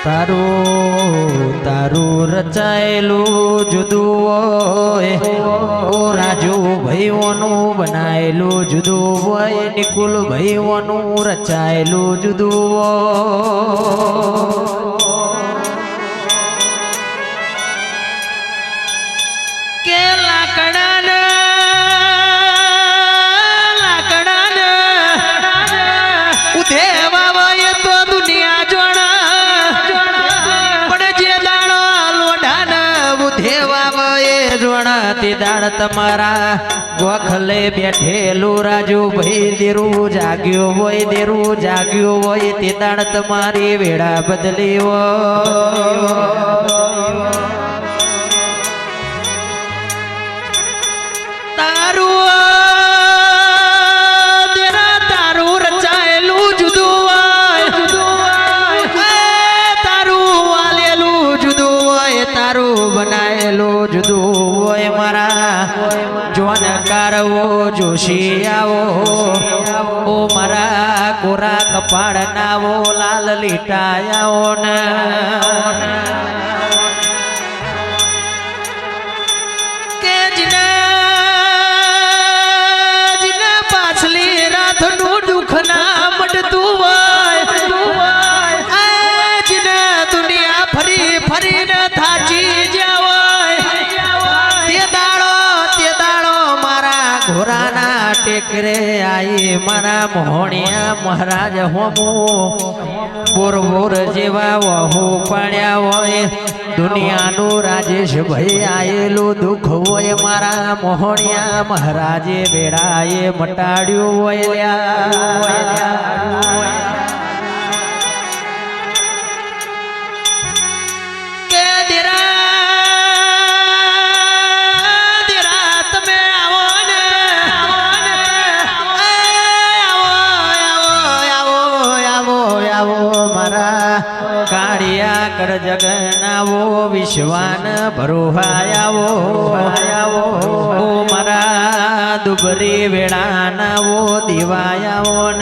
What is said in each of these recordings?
તારું તારું રચાયેલું જુદું હોય ઓ રાજુ ભાઈઓનું બનાયેલું જુદું હોય નિકુલ ભાઈઓનું રચાયેલું જુદું હોય કે દાડ તમારા ગોખલે બેઠેલું રાજુ ભાઈ દેરું જાગ્યો હોય તે દાડ તમારી વેળા બદલી તારું રચાયેલું જુદું હોય તારું વાલેલું જુદું હોય તારું બનાયેલું જુદું હોય મારા જોનકારવો જોશી આવો ઓ મારા કોરા કપાળ નાવો લાલ લીટાયાઓ ને કે જીના પાછલી રાતનું દુઃખ ના મટતું હોય દુનિયા ફરી ફરીને થાચી જાવ ઘોરાના ટેકરે આઈ મારા મોહણિયા મહારાજ હોમો બોર જેવા વહુ પાડ્યા હોય દુનિયાનું રાજેશ ભાઈ આયેલું દુઃખ હોય મારા મોહણિયા મહારાજે વેળાએ મટાડ્યું હોય કાળિયા કર જગનાવો વિશ્વાન ભરોહાયાવો ઓ મારા દુબરી વેળાનાવો દિવાયાવો ન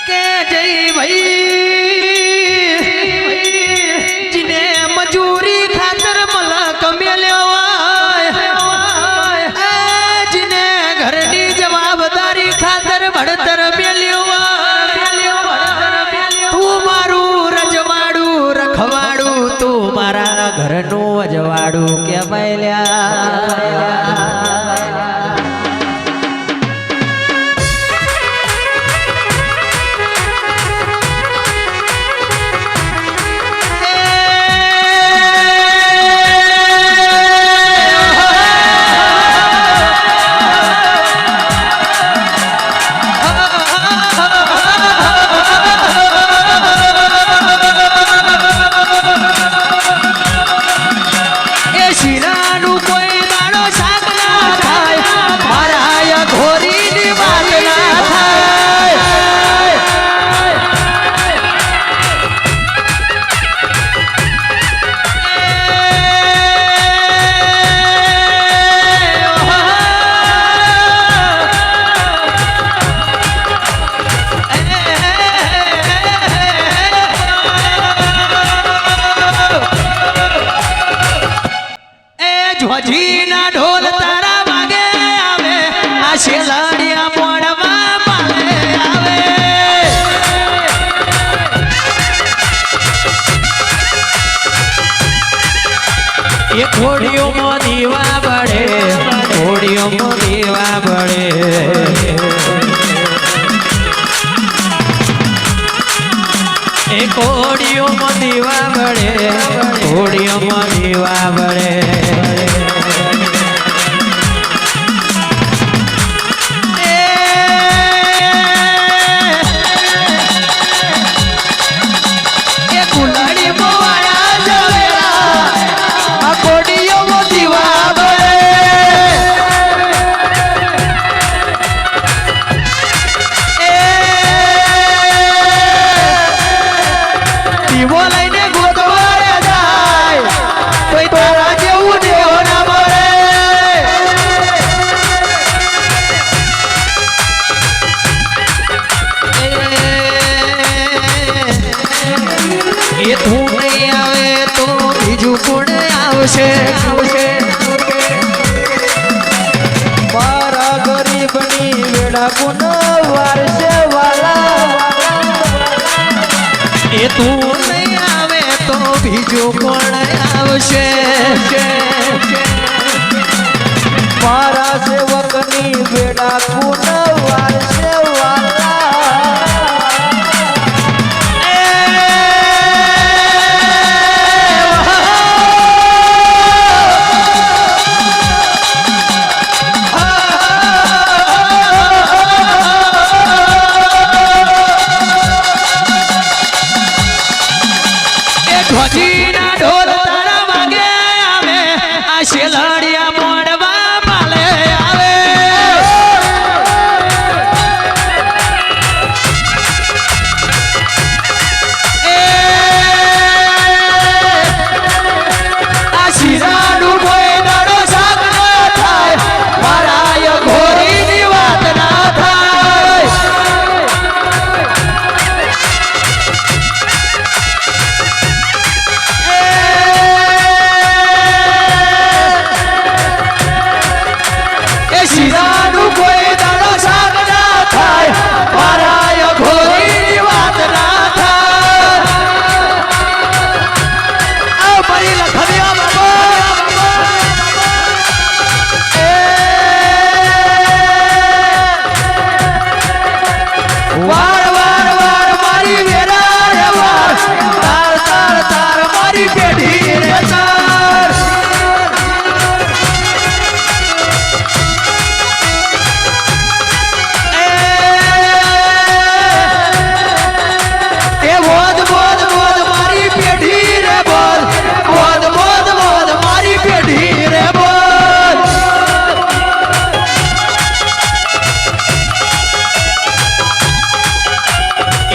કે જય ભાઈ જીને મજૂરી ખાતર મલક મેલ્યો જીને ઘરની જવાબદારી ખાતર ભણતર ઘરનું અજવાડું કે ધ્વજીના ઢોલ તારા વાગે આવે આ શેલાડિયા મોડવા પાલે આવે એ ઘોડીઓમાં દીવા બળે ઘોડીઓમાં દીવા બળે એ ઘોડીઓમાં દીવા બળે ઘોડીઓમાં દીવા બળે બોલાઈને ગોતવાડે જાય કોઈ તારા જેવું દેવો વારસે વાલા એ તું નહીં આવે તો બીજું કોણ આવશે મારા સેવકની બેડા કુન વારસે વાલા ધ્વજીના ઢોલ તારા વાગે આવે આ શેલડિયા મોડવા માલે આવે આ શિરાનું કોઈ દાડો સાગ ના થાય મારા ઘોરીની વાત ના થાય શિરાનું કોઈ દાડો સાગ ના થાય મારા ઘોરીની વાત ના થાય આ મારી લખનિયા વાર વાર વાર મારી વેરા રે વાર તાર તાર તાર મારી પેઢી રે તાર એ બોધ બોધ બોધ મારી પેઢી રે બોધ બોધ બોધ બોધ મારી પેઢી રે બોધ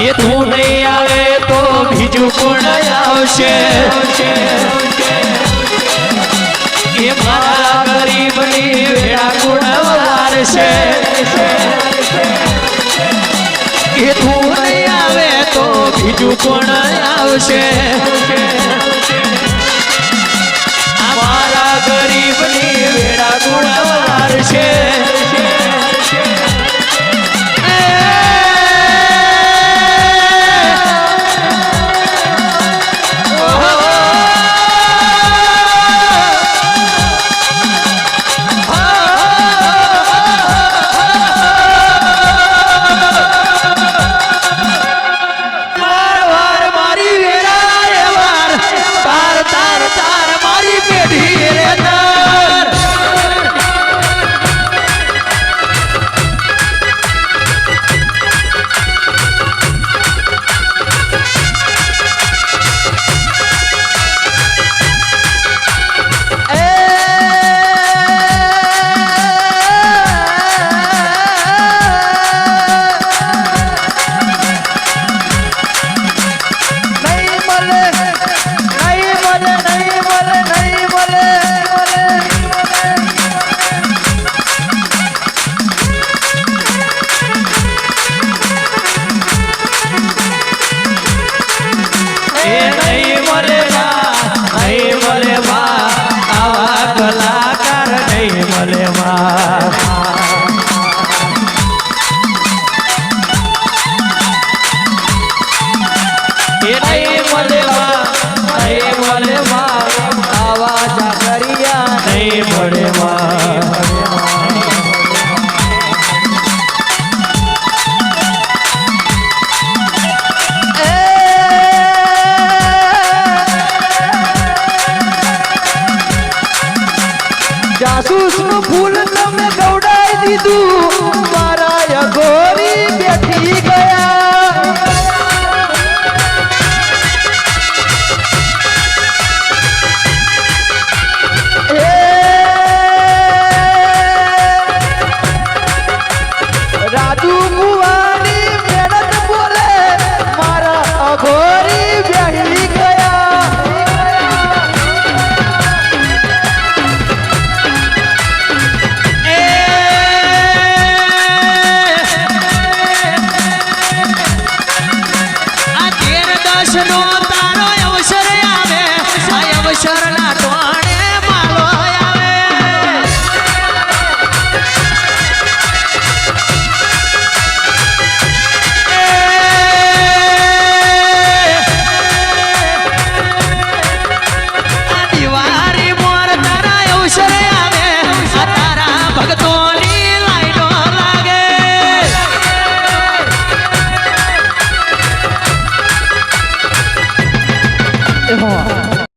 એ તું નહીં આવે તો બીજું કોણ આવશે એ મારા ગરીબની વેળા કોણ વારશે એ તું નહીં આવે તો બીજું કોણ આવશે મારા ગરીબની વેળા ગુણ વારશે